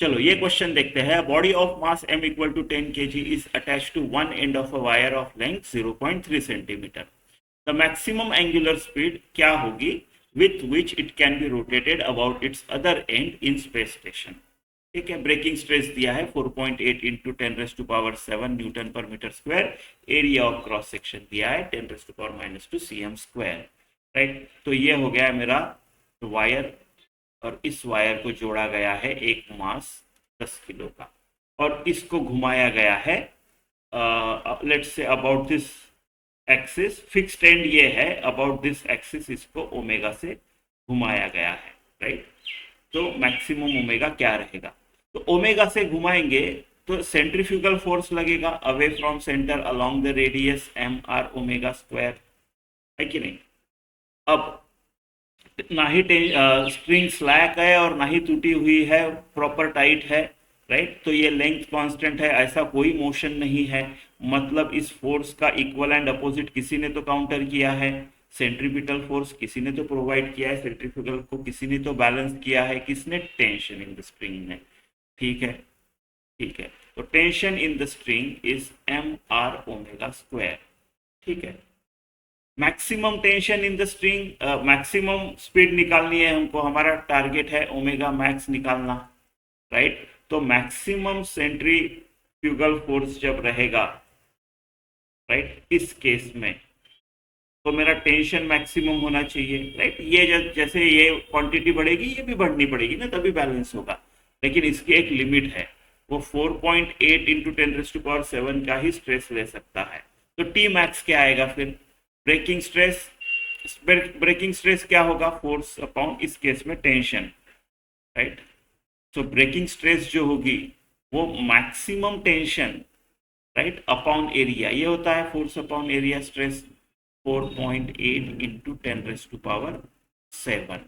चलो ये क्वेश्चन देखते हैं। Body of mass m equal to 10 kg is attach to one end of a wire of length 0.3 centimetre. The maximum angular speed क्या होगी with which it can be rotated about its other end in space station. ठीक है, breaking stress दिया है 4.8 into 10⁻⁷ newton per metre square. Area of cross section दिया है 10⁻⁻² cm square. Right, तो ये हो गया मेरा वायर, और इस वायर को जोड़ा गया है एक मास 10 किलो का, और इसको घुमाया गया है let's say about this axis. Fixed and ये है, अबाउट दिस एक्सिस इसको ओमेगा से घुमाया गया है। राइट, तो मैक्सिमम ओमेगा क्या रहेगा? तो ओमेगा से घुमाएंगे तो सेंट्रीफ्यूगल फोर्स लगेगा away from centre along the radius M R omega square, है कि नहीं? अब ना ही स्ट्रिंग स्लैक है और ना ही टूटी हुई है, प्रॉपर टाइट है। राइट, तो ये लेंथ कांस्टेंट है, ऐसा कोई मोशन नहीं है। मतलब इस फोर्स का इक्वल एंड अपोजिट किसी ने तो काउंटर किया है, सेंट्रीपिटल फोर्स किसी ने तो प्रोवाइड किया है, सेंट्रीफ्यूगल को किसी ने तो बैलेंस किया है। किसने? टेंशन इन द स्ट्रिंग ने। ठीक है, ठीक है, तो tension in the string is M R omega square. ठीक है, maximum tension in the string, maximum speed निकालनी है हमको, हमारा टारगेट है ओमेगा मैक्स निकालना। राइट, तो मैक्सिमम सेंट्रीफ्यूगल फोर्स जब रहेगा, राइट, इस केस में तो मेरा टेंशन मैक्सिमम होना चाहिए। राइट, ये जैसे ये क्वांटिटी बढ़ेगी ये भी बढ़नी पड़ेगी ना, तभी बैलेंस होगा। लेकिन इसकी एक लिमिट है, वो 4.8 इंटू 10⁻⁷ का ही स्ट्रेस ले सकता है। तो टी मैक्स क्या आएगा फिर? Breaking stress. ब्रेकिंग स्ट्रेस क्या होगा? फोर्स अपॉन इस केस में टेंशन। राइट, सो ब्रेकिंग स्ट्रेस जो होगी वो maximum tension, right, upon area, ये होता है force upon area stress. 4.8 into 10⁻⁷।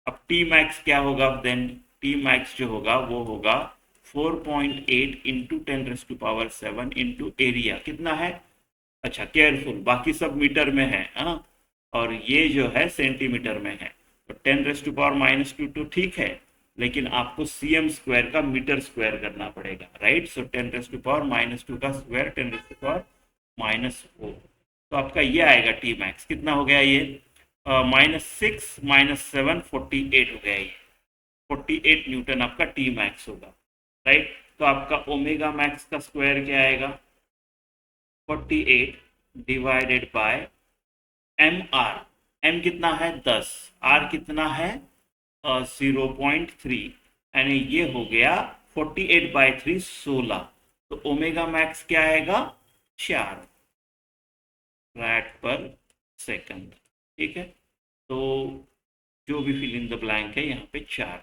अब टी मैक्स क्या होगा देन? टी मैक्स जो होगा वो होगा 4.8 इंटू 10⁻⁷ इंटू एरिया। कितना है? अच्छा, केयरफुल, बाकी सब मीटर में है, हाँ, और ये जो है सेंटीमीटर में है। तो 10⁻⁻² तो ठीक है, लेकिन आपको cm स्क्वायर का मीटर स्क्वायर करना पड़ेगा। राइट, सो 10⁻⁻² का स्क्वायर 10⁻⁻⁴। तो आपका ये आएगा टी मैक्स। कितना हो गया ये? -6 -7 48 हो गया ये। 48 न्यूटन आपका टी मैक्स होगा। राइट, तो आपका ओमेगा मैक्स का स्क्वायर क्या आएगा? 48 divided by M R. M कितना है? 10। आर कितना है? 0.3, यानी ये हो गया 48/3 16। तो ओमेगा मैक्स क्या आएगा? 4 रैट पर सेकंड। ठीक है, तो जो भी फिल इन द ब्लैंक है यहाँ पे 4।